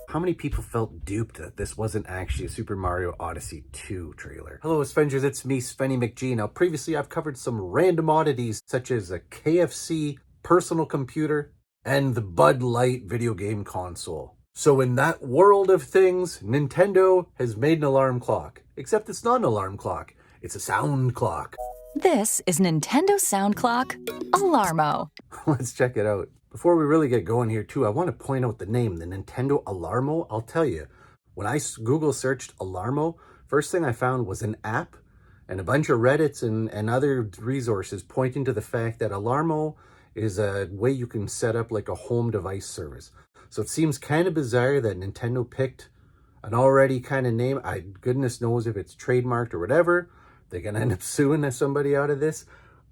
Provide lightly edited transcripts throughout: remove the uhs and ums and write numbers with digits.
How many people felt duped that this wasn't actually a Super Mario Odyssey 2 trailer? Hello, A-Sven-gers, it's me, Svenny McG. Now, previously I've covered some random oddities such as a KFC personal computer and the Bud Light video game console. So in that world of things, Nintendo has made an alarm clock. Except it's not an alarm clock, it's a sound clock. This is Nintendo Sound Clock Alarmo. Let's check it out. Before we really get going here too, I want to point out the name, the Nintendo Alarmo. I'll tell you, when I Google searched Alarmo, first thing I found was an app and a bunch of Reddits and other resources pointing to the fact that Alarmo is a way you can set up like a home device service. So it seems kind of bizarre that Nintendo picked an already kind of name. Goodness knows if it's trademarked or whatever. They're going to end up suing somebody out of this.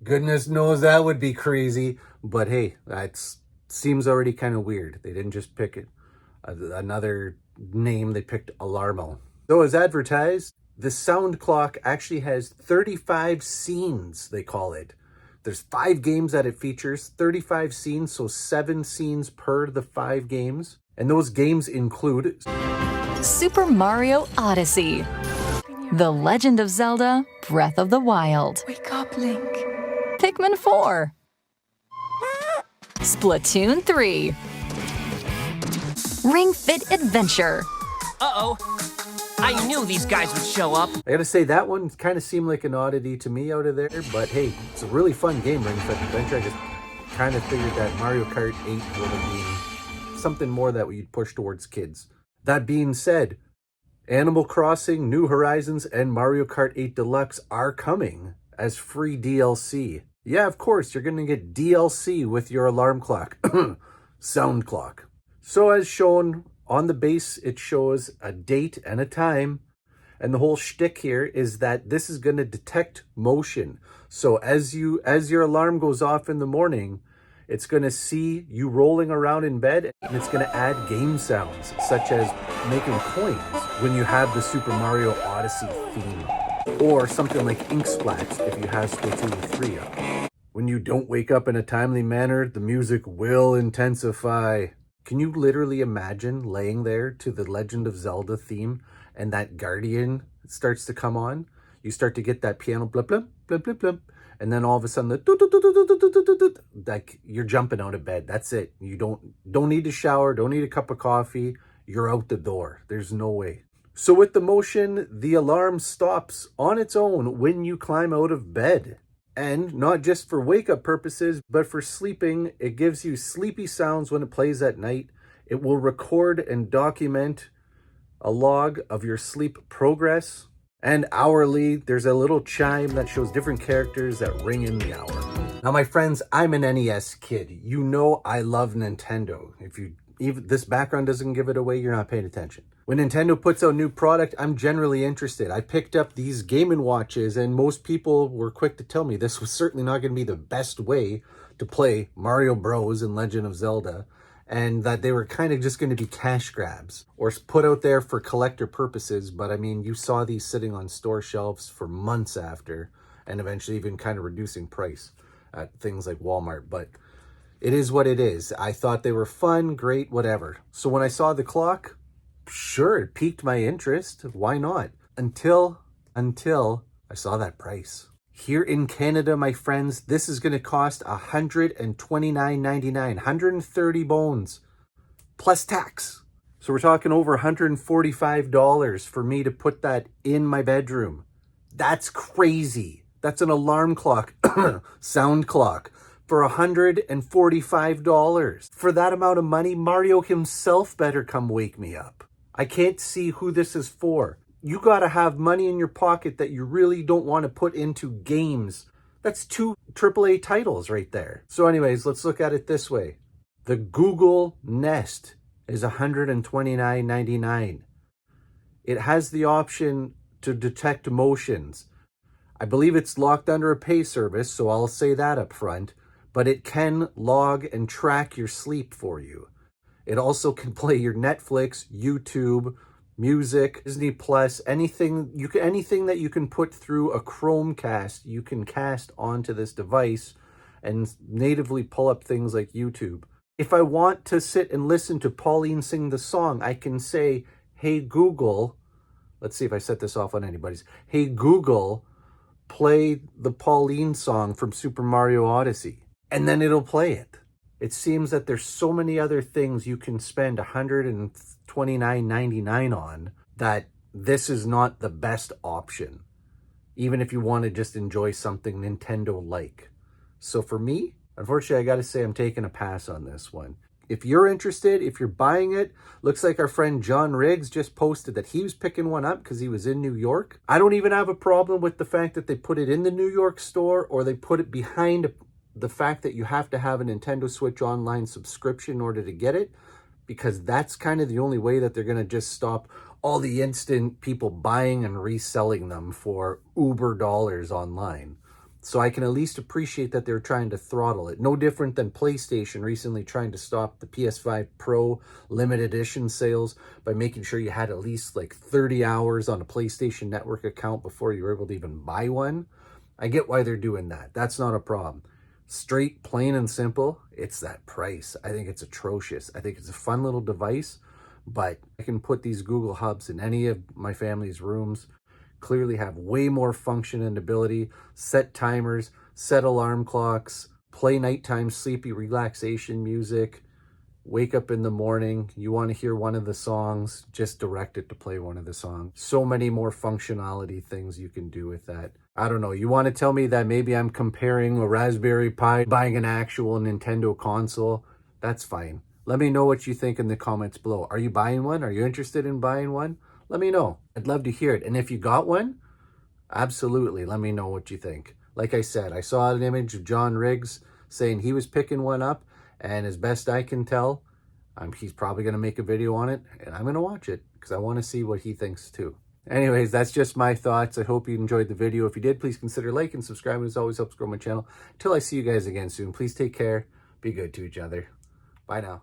Goodness knows that would be crazy. But hey, that's seems already kind of weird. They didn't just pick it another name, they picked Alarmo. So as advertised, the sound clock actually has 35 scenes, they call it. There's 5 games that it features, 35 scenes, so 7 scenes per the 5 games. And those games include Super Mario Odyssey, The Legend of Zelda, Breath of the Wild, Wake up, Link. Pikmin 4, Splatoon 3, Ring Fit Adventure. Uh-oh. I knew these guys would show up. I gotta say, that one kind of seemed like an oddity to me out of there, but hey, it's a really fun game, Ring Fit Adventure. I just kind of figured that Mario Kart 8 would have been something more that we'd push towards kids. That being said, Animal Crossing, New Horizons, and Mario Kart 8 Deluxe are coming as free DLC. Yeah, of course, you're gonna get DLC with your alarm clock. Sound clock. So as shown, on the base, it shows a date and a time. And the whole shtick here is that this is going to detect motion. So as your alarm goes off in the morning, it's going to see you rolling around in bed, and it's going to add game sounds, such as making coins when you have the Super Mario Odyssey theme. Or something like ink splats if you have Splatoon 3 up. When you don't wake up in a timely manner, the music will intensify. Can you literally imagine laying there to the Legend of Zelda theme and that Guardian starts to come on? You start to get that piano blip blip blip blip blip, and then all of a sudden like you're jumping out of bed. That's it. You don't need to shower, don't need a cup of coffee. You're out the door. There's no way. So with the motion, the alarm stops on its own when you climb out of bed. And not just for wake-up purposes, but for sleeping, it gives you sleepy sounds when it plays at night. It will record and document a log of your sleep progress. And hourly, there's a little chime that shows different characters that ring in the hour. Now, my friends, I'm an NES kid. You know I love Nintendo. If even this background doesn't give it away, you're not paying attention. When Nintendo puts out new product, I'm generally interested. I picked up these Game & Watches, and most people were quick to tell me this was certainly not going to be the best way to play Mario Bros. And Legend of Zelda, and that they were kind of just going to be cash grabs or put out there for collector purposes. But I mean, you saw these sitting on store shelves for months after, and eventually even kind of reducing price at things like Walmart. But it is what it is. I thought they were fun, great, whatever. So when I saw the clock, sure, it piqued my interest. Why not? Until I saw that price. Here in Canada, my friends, this is going to cost $129.99, 130 bones, plus tax. So we're talking over $145 for me to put that in my bedroom. That's crazy. That's an alarm clock, sound clock, for $145. For that amount of money, Mario himself better come wake me up. I can't see who this is for. You gotta have money in your pocket that you really don't want to put into games. That's 2 AAA titles right there. So anyways, let's look at it this way. The Google Nest is $129.99. It has the option to detect motions. I believe it's locked under a pay service, so I'll say that up front, but it can log and track your sleep for you. It also can play your Netflix, YouTube, music, Disney Plus, anything that you can put through a Chromecast, you can cast onto this device and natively pull up things like YouTube. If I want to sit and listen to Pauline sing the song, I can say, hey Google, let's see if I set this off on anybody's. Hey Google, play the Pauline song from Super Mario Odyssey. And then it'll play it. It seems that there's so many other things you can spend $129.99 on that this is not the best option, even if you want to just enjoy something Nintendo-like. So for me, unfortunately, I got to say I'm taking a pass on this one. If you're interested, if you're buying it, looks like our friend John Riggs just posted that he was picking one up because he was in New York. I don't even have a problem with the fact that they put it in the New York store or they put it behind the fact that you have to have a Nintendo Switch Online subscription in order to get it, because that's kind of the only way that they're going to just stop all the instant people buying and reselling them for uber dollars online. So I can at least appreciate that they're trying to throttle it. No different than PlayStation recently trying to stop the PS5 Pro limited edition sales by making sure you had at least like 30 hours on a PlayStation Network account before you were able to even buy one. I get why they're doing that. That's not a problem. Straight, plain and simple, it's that price. I think it's atrocious. I think it's a fun little device, but I can put these Google Hubs in any of my family's rooms, clearly have way more function and ability, set timers, set alarm clocks, play nighttime sleepy relaxation music, wake up in the morning, you want to hear one of the songs, just direct it to play one of the songs. So many more functionality things you can do with that. I don't know, you want to tell me that maybe I'm comparing a Raspberry Pi, buying an actual Nintendo console? That's fine. Let me know what you think in the comments below. Are you buying one? Are you interested in buying one? Let me know. I'd love to hear it. And if you got one, absolutely let me know what you think. Like I said, I saw an image of John Riggs saying he was picking one up, and as best I can tell, he's probably going to make a video on it, and I'm going to watch it because I want to see what he thinks too. Anyways, that's just my thoughts. I hope you enjoyed the video. If you did, please consider liking and subscribing. As always, helps grow my channel. Until I see you guys again soon, please take care. Be good to each other. Bye now.